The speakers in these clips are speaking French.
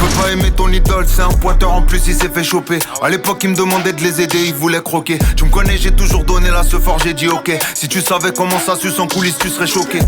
peux pas aimer ton idole, c'est un pointeur en plus, il s'est fait choper. À l'époque il me demandait de les aider, il voulait croquer. Tu me connais, j'ai toujours donné la ce fort, j'ai dit ok. Si tu savais comment ça suce en coulisses, tu serais choqué.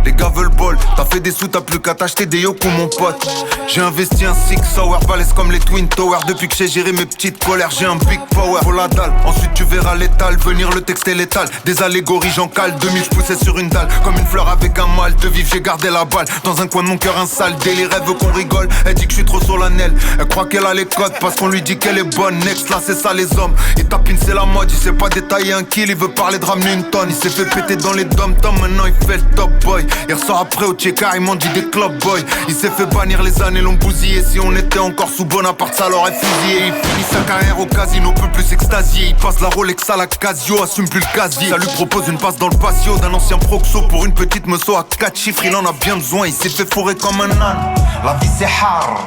Les gars veulent bol, t'as fait des sous, t'as plus qu'à t'acheter des yoko mon pote. J'ai investi un six hour, balèze comme les Twin Towers. Depuis que j'ai géré mes petites colères, j'ai un big power. Faut la dalle, ensuite tu verras l'étal. Venir le texte est létal, des allégories j'en cale. 2000 je poussais sur une dalle, comme une fleur avec un mal de vivre, j'ai gardé la balle. Dans un coin de mon cœur un sale délire, elle veut qu'on rigole. Elle dit que je suis trop solennel, elle croit qu'elle a les codes parce qu'on lui dit qu'elle est bonne. Next là c'est ça les hommes, il tapine c'est la mode. Il sait pas détailler un kill, il veut parler de ramener une tonne. Il s'est fait péter dans les dom-toms, maintenant il fait le top boy. Il ressort après au checker, il m'en dit des club boys. Il s'est fait bannir, les années l'ont bousillé. Si on était encore sous Bonaparte, ça l'aurait fusillé. Il finit sa carrière au casino, peut plus s'extasier. Il passe la Rolex à la Casio, assume plus le casier. Ça lui propose une passe dans le patio d'un ancien proxo. Pour une petite meso à 4 chiffres, il en a bien besoin. Il s'est fait fourrer comme un âne. La vie c'est hard,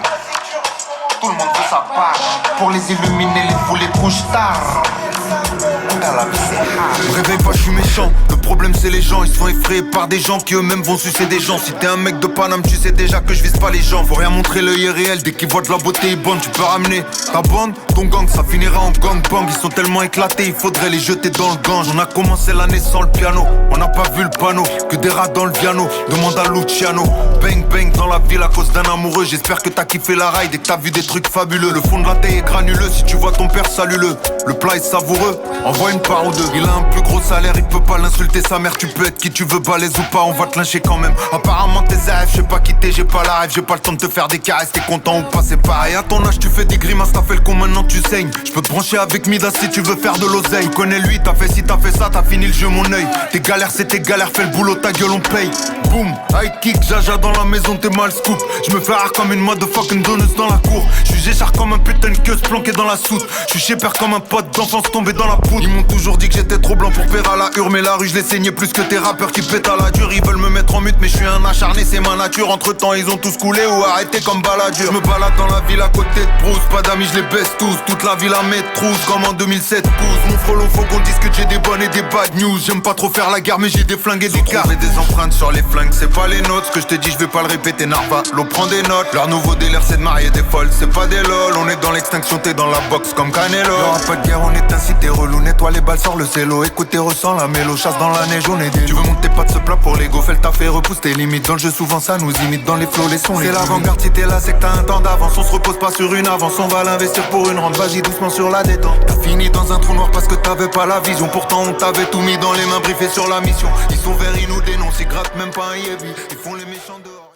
tout le monde veut sa part. Pour les illuminer, les fous les couches tard. La vie c'est hard. Me réveille pas, je suis méchant. Le problème c'est les gens, ils se font effrayer par des gens qui eux-mêmes vont sucer des gens. Si t'es un mec de Paname, tu sais déjà que je vise pas les gens. Faut rien montrer, l'œil est réel, dès qu'ils voient de la beauté ils bondent. Tu peux ramener ta bande, ton gang, ça finira en gangbang. Ils sont tellement éclatés, il faudrait les jeter dans le gange. On a commencé l'année sans le piano, on n'a pas vu le panneau, que des rats dans le piano, demande à Luciano. Bang bang dans la ville à cause d'un amoureux. J'espère que t'as kiffé la ride et que t'as vu des trucs fabuleux. Le fond de la taille est granuleux, si tu vois ton père salue-le. Le plat est savoureux, envoie une part ou deux. Il a un plus gros salaire, il peut pas l'insulter sa mère. Tu peux être qui tu veux, balèze ou pas, on va te lyncher quand même. Apparemment tes rêves, je sais pas quitter, j'ai pas la rêve. J'ai pas le temps de te faire des caresses, t'es content ou pas, c'est pareil. À ton âge tu fais des grimaces, t'as fait le con, maintenant tu saignes. Je peux te brancher avec Midas si tu veux faire de l'oseille. Tu connais lui, t'as fait ci, t'as fait ça, t'as fini le jeu mon œil. Tes galères c'est tes galères, fais le boulot, ta gueule on paye. Boum, high kick, jaja dans la maison, t'es mal scoop. Je me fais rare comme une motherfucking donneuse dans la cour. Je suis géchard comme un putain de queuse planqué dans la soute. Je suis père comme un pote d'enfance tombé dans la poudre. Ils m'ont toujours dit que j'étais trop blanc pour faire à la hure. Mais la rue je l'ai saigné plus que tes rappeurs qui pètent à la dure. Ils veulent me mettre en mute mais je suis un acharné, c'est ma nature. Entre temps ils ont tous coulé ou arrêté comme baladure. Je me balade dans la ville à côté de Bruce. Pas d'amis je les baisse tous, toute la ville à mettre trousse comme en 2007 pouces. Mon frelon faut qu'on discute, j'ai des bonnes et des bad news. J'aime pas trop faire la guerre mais j'ai des flingues et des cartes. Des empreintes sur les flingues, c'est pas les nôtres. Ce que je t'ai dit je vais pas le répéter, Narva, l'eau prend des notes. Leur nouveau délire c'est de marier des folles, c'est pas des lol. On est dans l'extinction, t'es dans la boxe comme Canelo. Y'aura pas de guerre, on est incité relou. Nettoie les balles, sors le cello. Écoute et ressens la mélo, chasse dans la neige, on est des. Tu veux monter pas de ce plat pour l'ego, fais le taf et repousse tes limites. Dans le jeu souvent ça nous imite, dans les flots les sons. C'est l'avant-garde, si t'es là c'est que t'as un temps d'avance. On se repose pas sur une avance, on va l'investir pour une rente. Vas-y doucement sur la détente. T'as fini dans un trou noir parce que t'avais pas la vision. Pourtant on t'avait tout mis dans les mains, briefé sur la mission. Ils sont verts, ils nous dénoncent, ils grattent même pas un yébi. Ils font les méchants dehors.